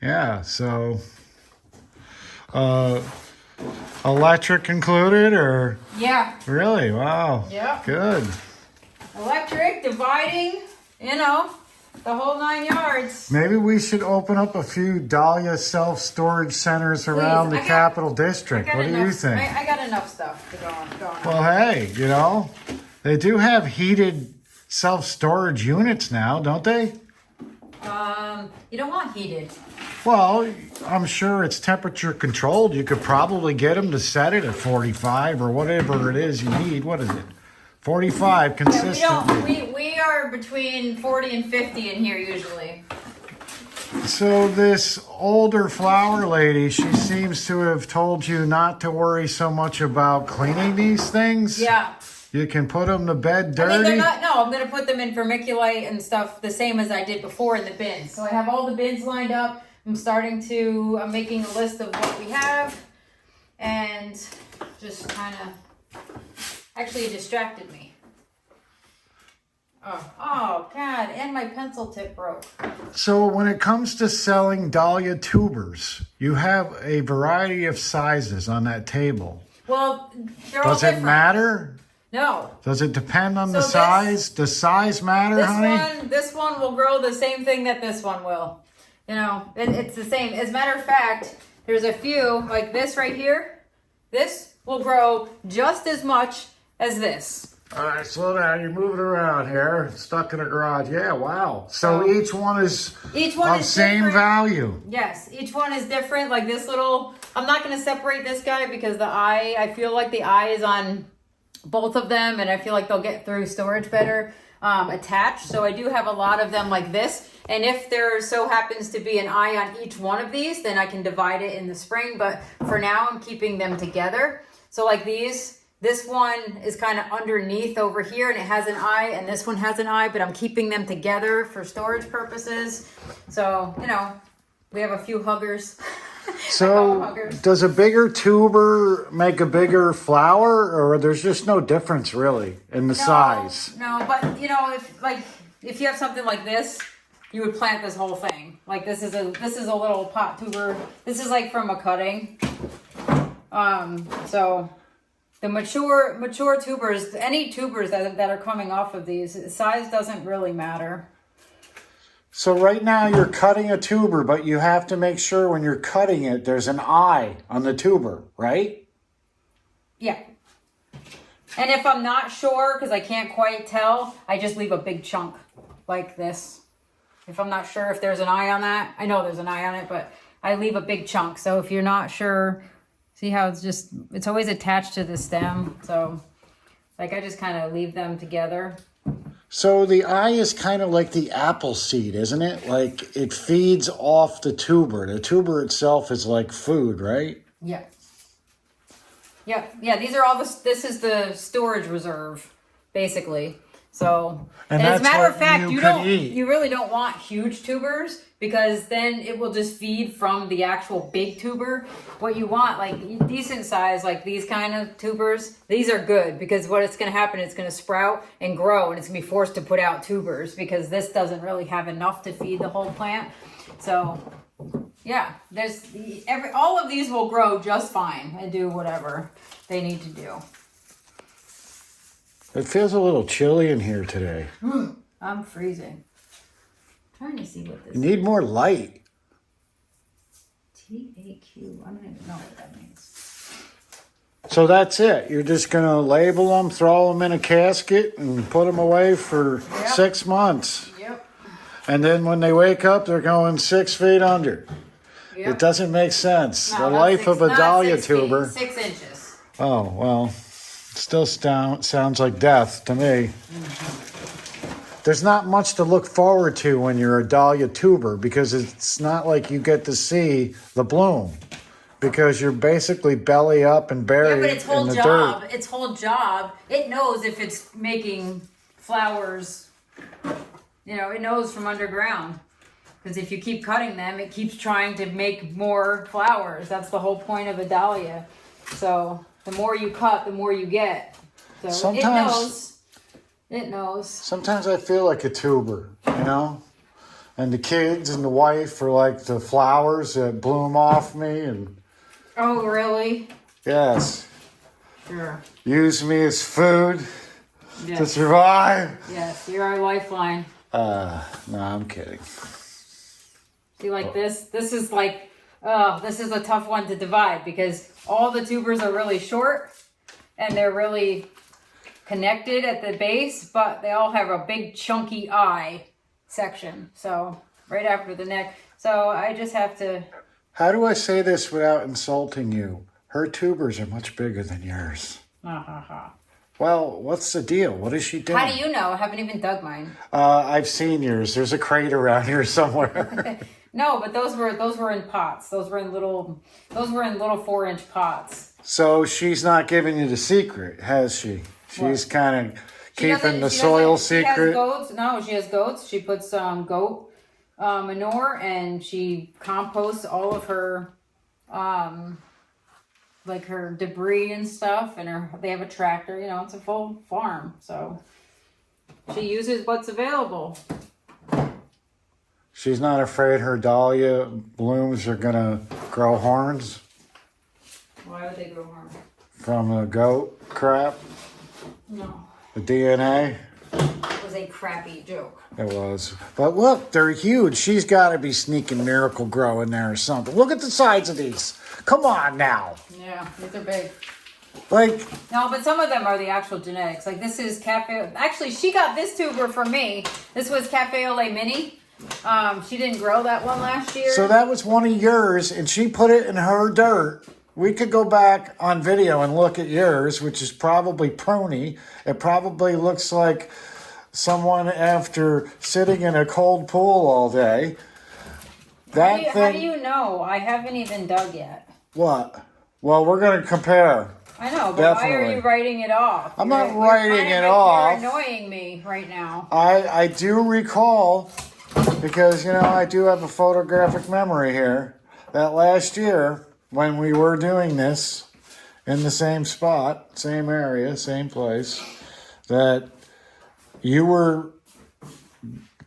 Yeah, so Electric included, or Yeah. really? Wow. Yeah. Good. Electric, dividing, you know, the whole 9 yards. Maybe we should open up a few Dahlia self-storage centers around the Capital District. What do you think? I got enough stuff to go on. Well, hey, you know, they do have heated self-storage units now, don't they? You don't want heated. Well, I'm sure it's temperature controlled. You could probably get them to set it at 45 or whatever it is you need. What is it? 45 consistently. We are between 40 and 50 in here usually. So this older flower lady, she seems to have told you not to worry so much about cleaning these things. Yeah. You can put them to bed dirty. I mean, they're not, no, I'm going to put them in vermiculite and stuff the same as I did before in the bins. So I have all the bins lined up. I'm making a list of what we have. And just kind of, actually it distracted me. Oh, God, and my pencil tip broke. So when it comes to selling Dahlia tubers, you have a variety of sizes on that table. Well, they're all Does different. it matter? No. Does it depend on the So size? Does size matter, honey? This one will grow the same thing that this one will. You know, it's the same. As a matter of fact, there's a few, like this right here. This will grow just as much as this. All right, slow down. You're moving around here. Stuck in a garage. Yeah, wow. So each one is of same different. Value. Yes, each one is different. Like this little, I'm not going to separate this guy because I feel like the eye is on both of them, and I feel like they'll get through storage better attached. So I do have a lot of them like this, and if there so happens to be an eye on each one of these, then I can divide it in the spring. But for now, I'm keeping them together. So like these, this one is kind of underneath over here, and it has an eye, and this one has an eye, but I'm keeping them together for storage purposes. So, you know, we have a few huggers. So does a bigger tuber make a bigger flower, or there's just no difference really in the size? No, but you know, if you have something like this, you would plant this whole thing. Like this is a little pot tuber. This is like from a cutting. So the mature tubers, any tubers that are coming off of these, size doesn't really matter. So right now you're cutting a tuber, but you have to make sure when you're cutting it, there's an eye on the tuber, right? Yeah. And if I'm not sure, because I can't quite tell, I just leave a big chunk like this. If I'm not sure if there's an eye on that, I know there's an eye on it, but I leave a big chunk. So if you're not sure, see how it's always attached to the stem. So like I just kind of leave them together. So the eye is kind of like the apple seed, isn't it? Like it feeds off the tuber. The tuber itself is like food, right? Yeah. Yeah, these are all this is the storage reserve, basically. So, and as a matter of fact, you really don't want huge tubers because then it will just feed from the actual big tuber. What you want, like decent size, like these kind of tubers, these are good because what it's going to happen, it's going to sprout and grow, and it's going to be forced to put out tubers because this doesn't really have enough to feed the whole plant. So, yeah, all of these will grow just fine and do whatever they need to do. It feels a little chilly in here today. I'm freezing. I'm trying to see what this You need more light. TAQ. I don't even know what that means. So that's it. You're just going to label them, throw them in a casket, and put them away for 6 months. Yep. And then when they wake up, they're going 6 feet under. Yep. It doesn't make sense. No, the life of a Dahlia 6 feet, tuber. 6 inches. Oh, well, still sounds like death to me. Mm-hmm. There's not much to look forward to when you're a Dahlia tuber because it's not like you get to see the bloom because you're basically belly up and buried but its whole in the job, dirt. its whole job, it knows if it's making flowers, you know, it knows from underground. Because if you keep cutting them, it keeps trying to make more flowers. That's the whole point of a dahlia. So the more you cut, the more you get. So Sometimes, it knows. Sometimes I feel like a tuber, you know? And the kids and the wife are like the flowers that bloom off me. And Oh, really? Yes. Sure. Use me as food to Yes. survive. Yes, you're our lifeline. No, I'm kidding. See, like this is like, this is a tough one to divide because all the tubers are really short and they're really connected at the base, but they all have a big chunky eye section. So right after the neck. So I just have to. How do I say this without insulting you? Her tubers are much bigger than yours. Well, what's the deal? What is she doing? How do you know? I haven't even dug mine. I've seen yours. There's a crate around here somewhere. No, but those were in pots. Those were in little 4-inch pots. So she's not giving you the secret, has she? She's kind of keeping the She soil doesn't- secret. She has goats. No, she has goats. She puts goat manure and she composts all of her like her debris and stuff, and they have a tractor, it's a full farm, so she uses what's available. She's not afraid her dahlia blooms are gonna grow horns Why would they grow horns? from the goat crap, No, the DNA. it was a crappy joke. It was. But look, they're huge. She's got to be sneaking Miracle Grow in there or something. Look at the size of these. Come on now. Yeah, these are big. Like, No, but some of them are the actual genetics. Like this is Cafe. Actually, she got this tuber from me. This was Cafe Ole Mini. She didn't grow that one last year. so that was one of yours, and she put it in her dirt. We could go back on video and look at yours, which is probably pruny. It probably looks like someone after sitting in a cold pool all day. How do you know? I haven't even dug yet. What? Well, we're going to compare. I know, but why are Definitely. you writing it off? I'm not writing it off. You're annoying me right now. I do recall, because, I do have a photographic memory here, that last year when we were doing this in the same spot, same area, same place, that you were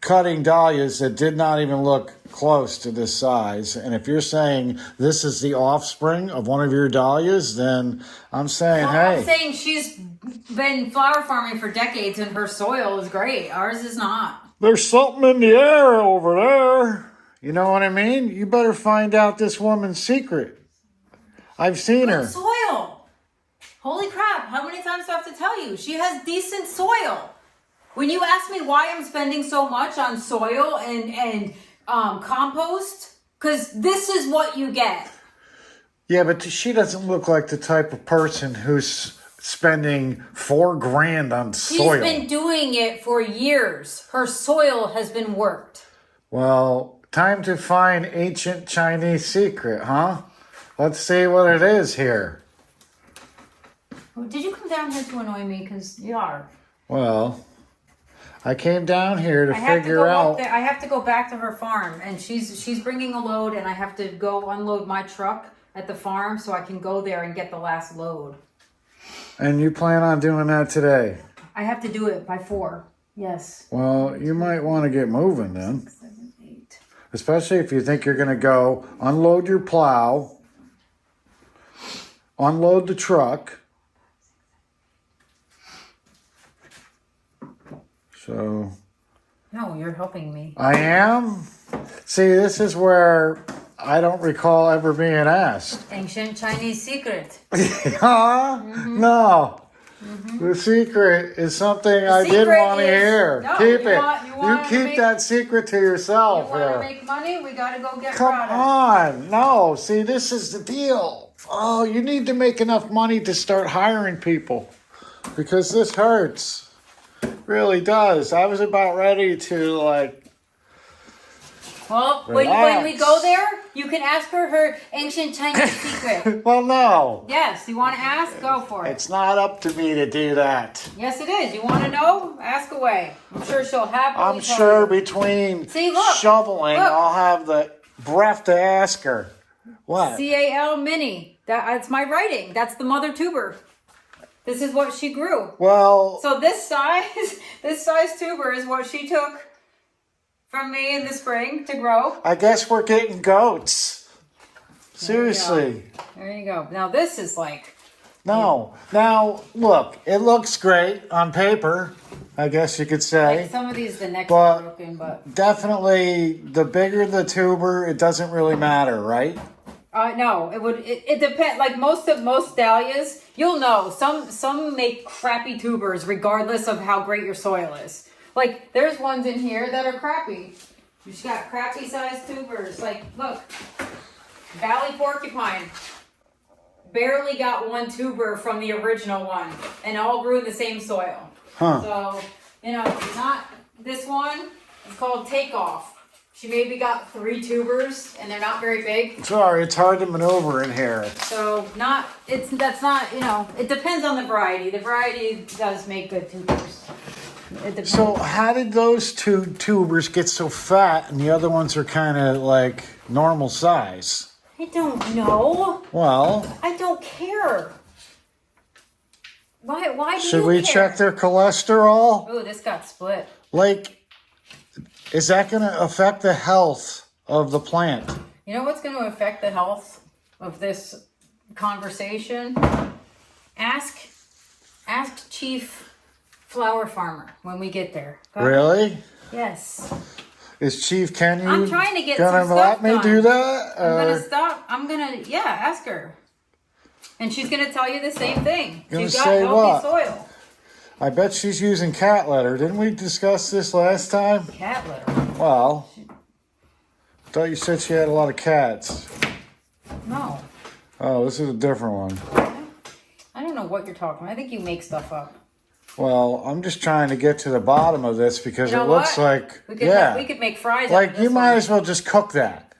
cutting dahlias that did not even look close to this size. And if you're saying this is the offspring of one of your dahlias, then I'm saying, hey. I'm saying she's been flower farming for decades and her soil is great. Ours is not. There's something in the air over there. You know what I mean? You better find out this woman's secret. I've seen her. Soil. Holy crap. How many times do I have to tell you? She has decent soil. When you ask me why I'm spending so much on soil and compost, because this is what you get. Yeah, but she doesn't look like the type of person who's spending $4,000 on soil. She's been doing it for years. Her soil has been worked. Well, time to find ancient Chinese secret, huh? Let's see what it is here. Did you come down here to annoy me? Because you are. Well, I came down here to I have to figure go up out. there. I have to go back to her farm, and she's bringing a load, and I have to go unload my truck at the farm so I can go there and get the last load. And you plan on doing that today? I have to do it by 4. Yes. Well, you might want to get moving then. 6, 7, 8. Especially if you think you're going to go unload your plow, unload the truck. So. No, you're helping me. I am? See, this is where I don't recall ever being asked. Ancient Chinese secret. Huh? No. The secret is something I did secret want to is- hear. No, Keep you it. want- you You want to keep make- that secret to yourself. You want to here. make money? We got to go get Come product. on. No, see, this is the deal. Oh, you need to make enough money to start hiring people because this hurts. Really does. I was about ready to Well, when we go there, you can ask her ancient Chinese secret. well, no. Yes, you want to ask? Go for it. It's not up to me to do that. Yes, it is. You want to know? Ask away. I'm sure she'll happily I'm tell sure you. between See, look, shoveling, look. I'll have the breath to ask her. What? CAL Mini. That's my writing. That's the mother tuber. This is what she grew. Well, So this size tuber is what she took from me in the spring to grow. I guess we're getting goats. Seriously. There you go. Now this is like... No. Now, look, it looks great on paper, I guess you could say. Like some of these, the necks But- are broken, but... Definitely, the bigger the tuber, it doesn't really matter, right? No, it depends. Like most dahlias, you'll know some make crappy tubers regardless of how great your soil is. Like there's ones in here that are crappy. You just got crappy sized tubers. Like look, Valley Porcupine barely got one tuber from the original one, and all grew in the same soil. Huh. So not this one. It's called Takeoff. She maybe got 3 tubers, and they're not very big. Sorry, it's hard to maneuver in here. So that's not, it depends on the variety. The variety does make good tubers. It depends. So how did those 2 tubers get so fat and the other ones are kind of like normal size? I don't know. Well, I don't care. Why do should you we care? check their cholesterol? Oh, this got split. Like, is that going to affect the health of the plant? You know what's going to affect the health of this conversation? Ask Chief Flower Farmer when we get there. Okay? Really? Yes. Is Chief Kenny I'm trying to get gonna some let stuff me done. do that? I'm gonna ask her. And she's gonna tell you the same thing. Gonna She's got say healthy what? soil. I bet she's using cat litter. Didn't we discuss this last time? Cat litter. Well, I thought you said she had a lot of cats. No. Oh, this is a different one. I don't know what you're talking about. I think you make stuff up. Well, I'm just trying to get to the bottom of this because You know it looks what? like, We could make fries out like of you this might one. as well just cook that.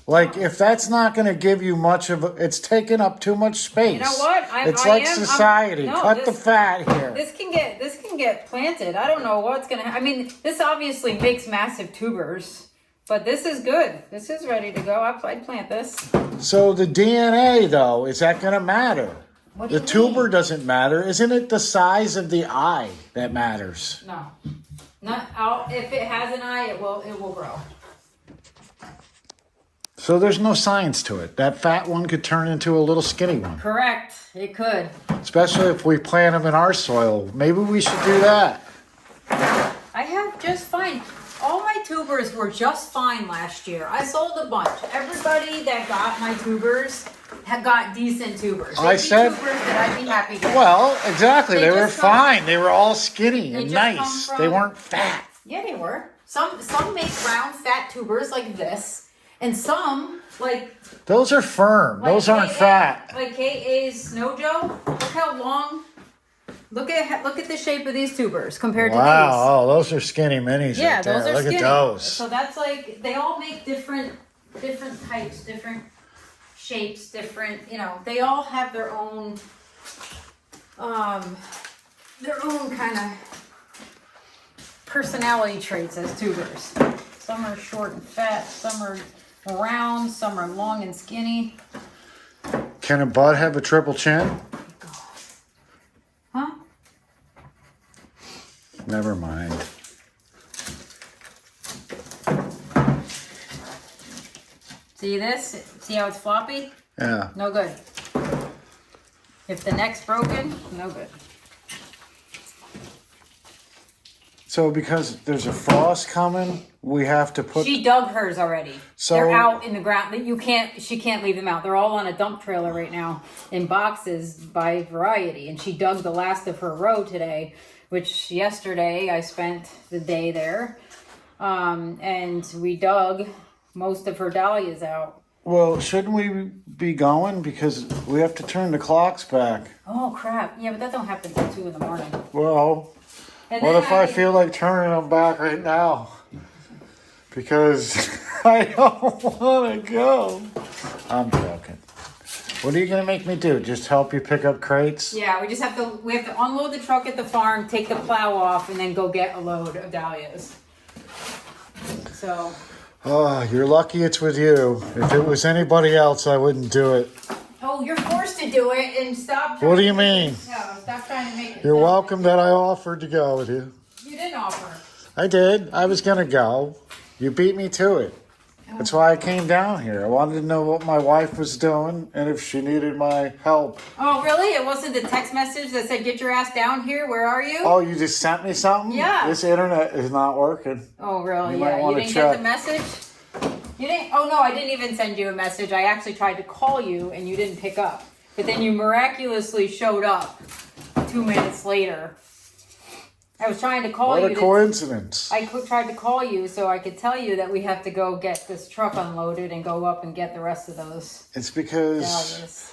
Like if that's not going to give you much of, it's taking up too much space. You know what? It's like society. Cut the fat here. This can get planted. I don't know what's gonna happen. I mean, this obviously makes massive tubers, but this is good. This is ready to go. I'd plant this. So the DNA though, is that going to matter? What do The you tuber mean? doesn't matter. Isn't it the size of the eye that matters? No. If it has an eye, it will grow. So there's no science to it. That fat one could turn into a little skinny one. Correct. It could. Especially if we plant them in our soil. Maybe we should do that. I have just fine. All my tubers were just fine last year. I sold a bunch. Everybody that got my tubers had got decent tubers. I said- tubers that I'd be happy with. Well, exactly. They were just come- fine. They were all skinny and just nice. come They from- weren't fat. Yeah, they were. Some make round fat tubers like this, and some like Those are firm. Those aren't KA fat. Like KA's Snow Joe. Look how long. Look at the shape of these tubers compared to these. Wow. Oh, those are skinny minis Yeah, right there. those are Look skinny. at those. So that's like they all make different types, different shapes, different. They all have their own kind of personality traits as tubers. Some are short and fat, some are round, some are long and skinny. Can a bud have a triple chin? Huh? Never mind. See this? See how it's floppy? Yeah. No good. If the neck's broken, no good. So because there's a frost coming, we have to put... She dug hers already. So- They're out in the ground. She can't leave them out. They're all on a dump trailer right now in boxes by variety. And she dug the last of her row today, which yesterday I spent the day there. And we dug most of her dahlias out. Well, shouldn't we be going? Because we have to turn the clocks back. Oh crap. Yeah, but that don't happen until 2 in the morning. Well... And What then if I feel like turning them back right now? Because I don't want to go. I'm joking. What are you going to make me do? Just help you pick up crates? Yeah, we have to unload the truck at the farm, take the plow off, and then go get a load of dahlias. So. Oh, you're lucky it's with you. If it was anybody else, I wouldn't do it. Oh, you're forced to do it and stop. What do you mean? No, stop trying to make it. You're stop. welcome that I offered to go with you. You didn't offer. I did. I was going to go. You beat me to it. That's why I came down here. I wanted to know what my wife was doing and if she needed my help. Oh, really? It wasn't the text message that said, get your ass down here? Where are you? Oh, you just sent me something? Yeah. This internet is not working. Oh, really? You might Yeah. You wanna didn't check. get the message? You didn't? Oh, no, I didn't even send you a message. I actually tried to call you and you didn't pick up. But then you miraculously showed up 2 minutes later. I was trying to call you. What a coincidence. I tried to call you so I could tell you that we have to go get this truck unloaded and go up and get the rest of those It's because dahlias.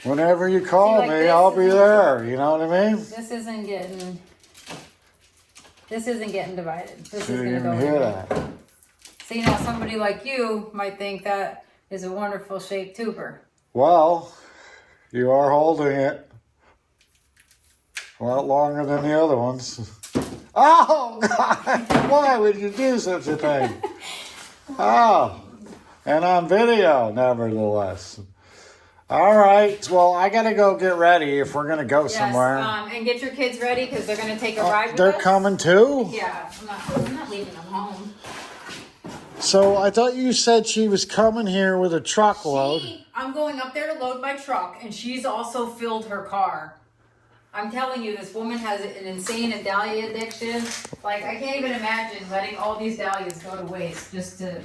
whenever you call See, like me, this I'll be is- there. You know what I mean? This isn't getting divided. This You is didn't gonna even go hear in. that. See, now somebody like you might think that is a wonderful shaped tuber. Well, you are holding it a lot longer than the other ones. Oh, God! Why would you do such a thing? Oh, and on video, nevertheless. All right. Well, I gotta go get ready if we're gonna go somewhere. And get your kids ready because they're gonna take a ride with They're us. coming too? Yeah, I'm not leaving them home. So I thought you said she was coming here with a truckload. I'm going up there to load my truck, and she's also filled her car. I'm telling you, this woman has an insane dahlia addiction. Like, I can't even imagine letting all these dahlias go to waste just to,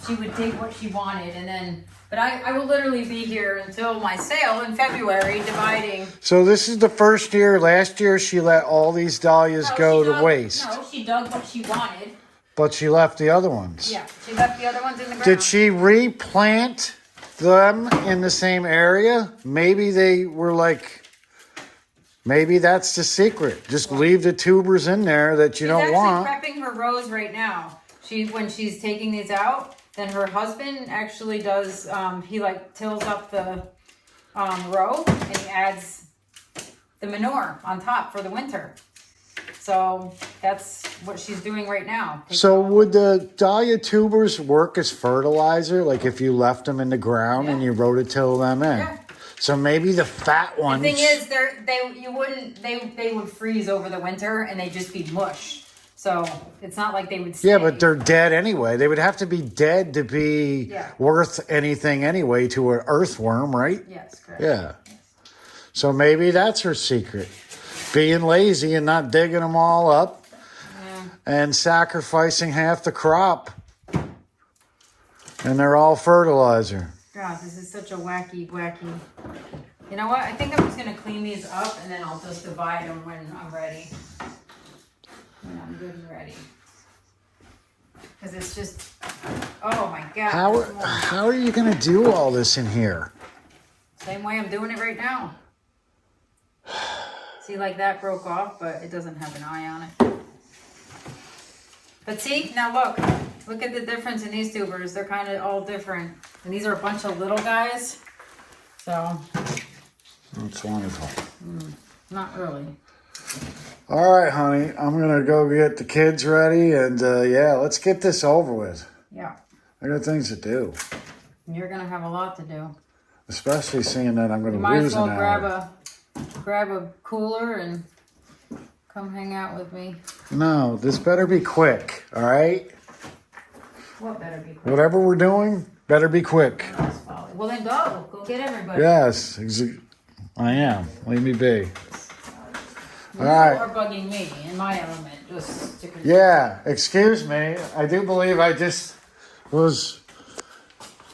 she would take what she wanted and then, but I will literally be here until my sale in February dividing. So this is the first year. Last year she let all these dahlias go to waste. No, she dug what she wanted. But she left the other ones. Yeah, she left the other ones in the ground. Did she replant them in the same area? Maybe they were like, maybe that's the secret. Just leave the tubers in there that you don't want. She's actually prepping her rows right now. When she's taking these out, then her husband actually does, he like tills up the row and he adds the manure on top for the winter. So that's what she's doing right now. So would the dahlia tubers work as fertilizer? Like if you left them in the ground and you rototill them in? Yeah. So maybe the fat ones. The thing is, they would freeze over the winter and they'd just be mush. So it's not like they would stay. Yeah, but they're dead anyway. They would have to be dead to be worth anything anyway to an earthworm, right? Yes, correct. Yeah. So maybe that's her secret. Being lazy and not digging them all up and sacrificing half the crop. And they're all fertilizer. God, this is such a wacky. You know what? I think I'm just going to clean these up and then I'll just divide them when I'm ready. When I'm good and ready. Because it's just, oh my God. How are you going to do all this in here? Same way I'm doing it right now. See, like that broke off, but it doesn't have an eye on it. But see, now look at the difference in these tubers. They're kind of all different. And these are a bunch of little guys. So. That's wonderful. Not really. All right, honey. I'm going to go get the kids ready. And let's get this over with. Yeah. I got things to do. You're going to have a lot to do. Especially seeing that I'm going to Might lose as well an hour. grab a cooler and come hang out with me. No, this better be quick, all right? What better be quick? Whatever we're doing, better be quick. Well, then go get everybody. Yes, I am. Leave me be. You All right. are bugging me in my element. Just to Yeah, excuse me. I do believe I just was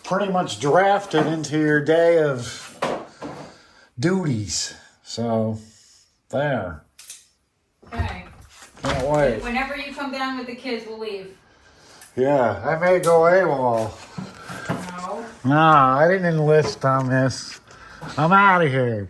pretty much drafted into your day of duties. So, there. Okay. Can't wait. Whenever you come down with the kids, we'll leave. Yeah, I may go AWOL. No. No, I didn't enlist on this. I'm out of here.